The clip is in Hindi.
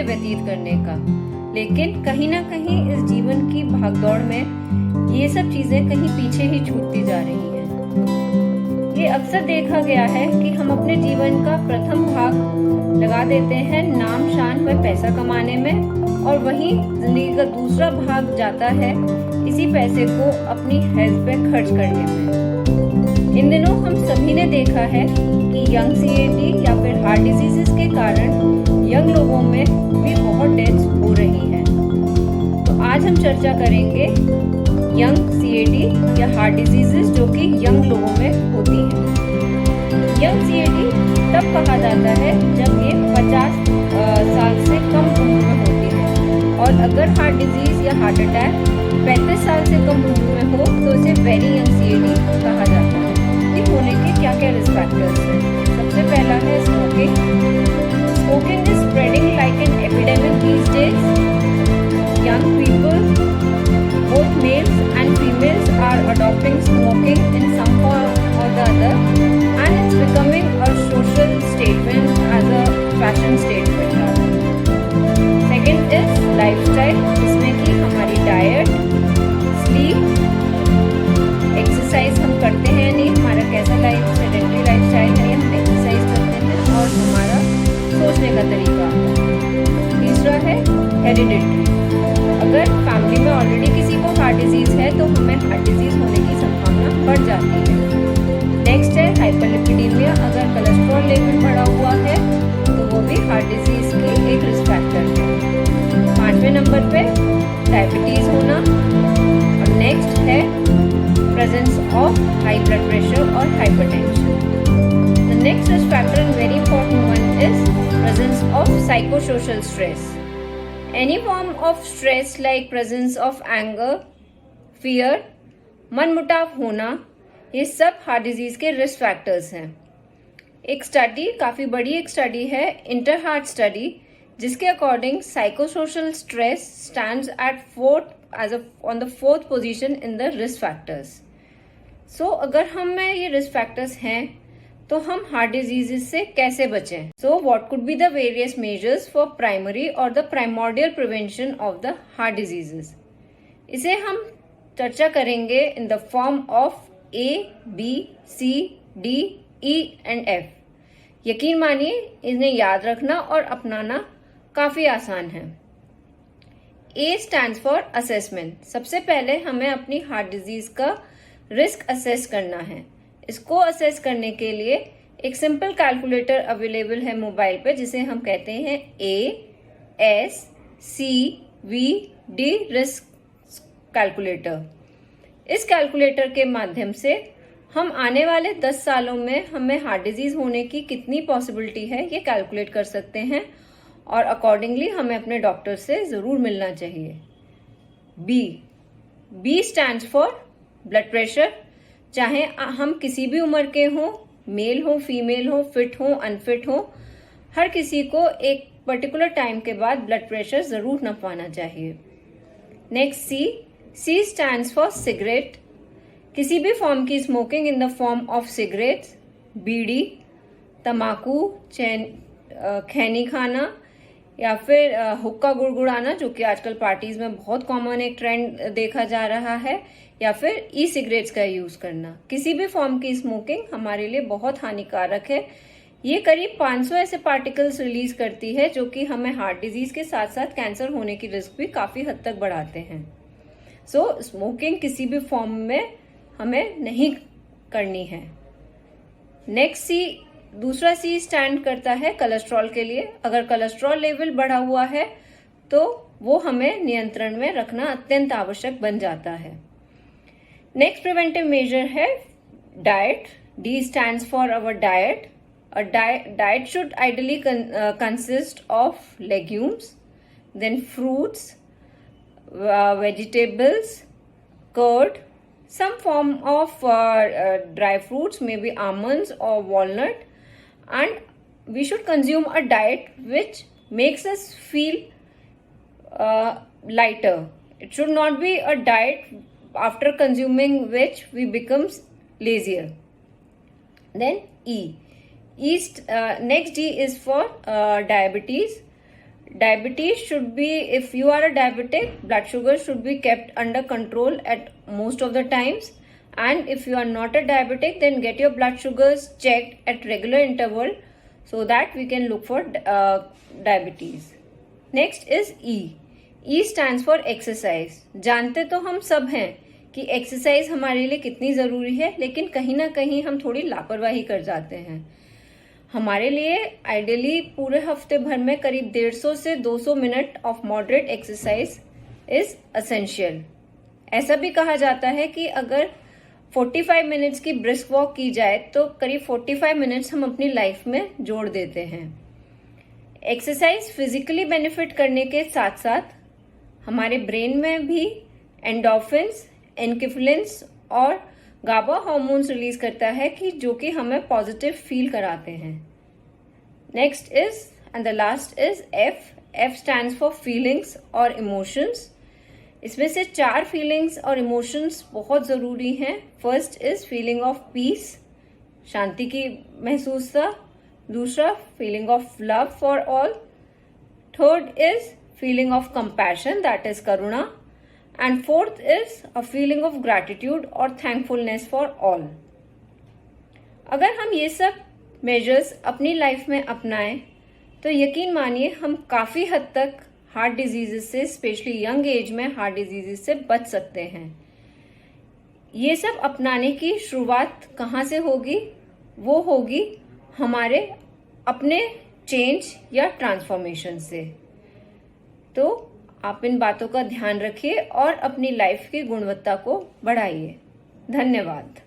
व्यतीत करने का। लेकिन कहीं ना कहीं इस जीवन की भागदौड़ में ये सब चीजें कहीं पीछे ही छूटती जा रही हैं। ये अक्सर देखा गया है कि हम अपने जीवन का प्रथम भाग लगा देते हैं नाम, शान व पैसा कमाने में, और वहीं जिंदगी का दूसरा भाग जाता है इसी पैसे को अपनी हेल्थ पे खर्च करने में। इन दिनों हम सभी ने देखा है कि यंग सीएडी या फिर हार्ट डिजीजेस के कारण यंग लोगों में भी बहुत डेथ्स हो रही हैं। तो आज हम चर्चा करेंगे यंग सीएडी या हार्ट डिजीजेस जो कि यंग लोगों में होती हैं। यंग सीएडी तब कहा जाता है जब ये 50 साल से कम उम्र में होती है, और अगर हार्ट डिजीज या हार्ट अटैक 35 साल से कम उम्र में हो तो इसे वेरी यंग सीएडी कहा जाता है। ये होने के क्या क्या रिस्क फैक्टर्स हैं? सबसे पहला है smoking. Smoking is spreading like an epidemic these days. Young people, both males and females, are adopting smoking in some form or the other, and it's becoming a social statement as a fashion statement. Second is lifestyle, जिसमें कि हमारी diet, sleep, exercise हम करते हैं नहीं, हमारा कैसा sedentary lifestyle है, हम exercise करते हैं, और हमारा सोचने का तरीका। तीसरा है hereditary। अगर फैमिली में ऑलरेडी किसी को हार्ट डिजीज है तो हमें हार्ट डिजीज होने की संभावना बढ़ जाती है। नेक्स्ट है हाइपरलिपिडीमिया। अगर कोलेस्ट्रॉल लेवल बढ़ा हुआ है तो वो भी हार्ट डिजीज की एक रिस्क फैक्टर है। 5वें नंबर पे डायबिटीज होना, और नेक्स्ट है presence of high blood pressure और hypertension. The next risk factor and very important one is presence of psychosocial stress. Any form of stress like presence of anger, fear, मनमुटाव होना, ये सब हार्ट डिजीज के रिस्क फैक्टर्स हैं। एक स्टडी, काफी बड़ी एक स्टडी है, इंटर हार्ट स्टडी, जिसके according psychosocial stress stands at on the fourth position in the risk factors. So अगर हम में ये रिस्क फैक्टर्स हैं तो हम हार्ट डिजीजेस से कैसे बचें? So what could be the various measures for primary और the primordial prevention of the heart diseases? इसे हम चर्चा करेंगे in the form of A, B, C, D, E and F। यकीन मानिए इन्हें याद रखना और अपनाना काफी आसान है। A stands for assessment. सबसे पहले हमें अपनी हार्ट डिजीज का रिस्क असेस करना है। इसको असेस करने के लिए एक सिंपल कैलकुलेटर अवेलेबल है मोबाइल पे, जिसे हम कहते हैं ASCVD रिस्क कैलकुलेटर। इस कैलकुलेटर के माध्यम से हम आने वाले 10 सालों में हमें हार्ट डिजीज होने की कितनी पॉसिबिलिटी है ये कैलकुलेट कर सकते हैं, और अकॉर्डिंगली हमें अपने डॉक्टर से जरूर मिलना चाहिए। B stands for blood pressure. चाहे हम किसी भी उम्र के हों, मेल हो, फीमेल हो, फिट हो, अनफिट हो, हर किसी को एक पर्टिकुलर टाइम के बाद ब्लड प्रेशर जरूर नापना चाहिए। Next C stands for cigarette. किसी भी फॉर्म की smoking in the form of cigarettes, bidi, तम्बाकू, खैनी खाना, या फिर हुक्का गुड़गुड़ाना, जो कि आजकल पार्टीज में बहुत कॉमन एक ट्रेंड देखा जा रहा है, या फिर ई सिगरेट्स का यूज करना। किसी भी फॉर्म की स्मोकिंग हमारे लिए बहुत हानिकारक है। ये करीब 500 ऐसे पार्टिकल्स रिलीज करती है जो कि हमें हार्ट डिजीज के साथ साथ कैंसर होने की रिस्क भी काफी हद तक बढ़ाते हैं। सो स्मोकिंग किसी भी फॉर्म में हमें नहीं करनी है। नेक्स्ट दूसरा C स्टैंड करता है कोलेस्ट्रॉल के लिए। अगर कोलेस्ट्रॉल लेवल बढ़ा हुआ है तो वो हमें नियंत्रण में रखना अत्यंत आवश्यक बन जाता है। नेक्स्ट प्रिवेंटिव मेजर है diet. D stands for our diet. A diet should ideally consist of legumes, then fruits, vegetables, curd, some form of dry fruits, maybe almonds or walnut, and we should consume a diet which makes us feel lighter. It should not be a diet after consuming which we becomes lazier. Then next D is for diabetes. diabetes should be, if you are a diabetic, blood sugar should be kept under control at most of the times. And if you are not a diabetic, then get your blood sugars checked at regular interval so that we can look for diabetes. Next is E. E stands for exercise. जानते तो हम सब हैं कि एक्सरसाइज हमारे लिए कितनी ज़रूरी है, लेकिन कहीं ना कहीं हम थोड़ी लापरवाही कर जाते हैं. हमारे लिए आइडियली पूरे हफ्ते भर में करीब 150 से 200 minute of moderate exercise is essential. ऐसा भी कहा जाता है कि अगर 45 मिनट्स की ब्रिस्क वॉक की जाए तो करीब 45 मिनट्स हम अपनी लाइफ में जोड़ देते हैं. एक्सरसाइज फिजिकली बेनिफिट करने के साथ साथ हमारे ब्रेन में भी एंडोर्फिन्स, एनकेफ्लिन्स और गाबा हार्मोन्स रिलीज करता है कि जो कि हमें पॉजिटिव फील कराते हैं. Next is and the last is F. F stands for feelings और इमोशंस. इसमें से 4 फीलिंग्स और इमोशंस बहुत जरूरी हैं. First is feeling of peace, शांति की महसूसता. दूसरा feeling of love for all. Third is feeling of compassion, that is करुणा. And fourth is a feeling of gratitude or thankfulness for all. अगर हम ये सब मेजर्स अपनी लाइफ में अपनाएं तो यकीन मानिए हम काफ़ी हद तक हार्ट डिजीजेस से, स्पेशली यंग एज में हार्ट डिजीजेस से बच सकते हैं. ये सब अपनाने की शुरुआत कहाँ से होगी? वो होगी हमारे अपने चेंज या ट्रांसफॉर्मेशन से. तो आप इन बातों का ध्यान रखिए और अपनी लाइफ की गुणवत्ता को बढ़ाइए. धन्यवाद.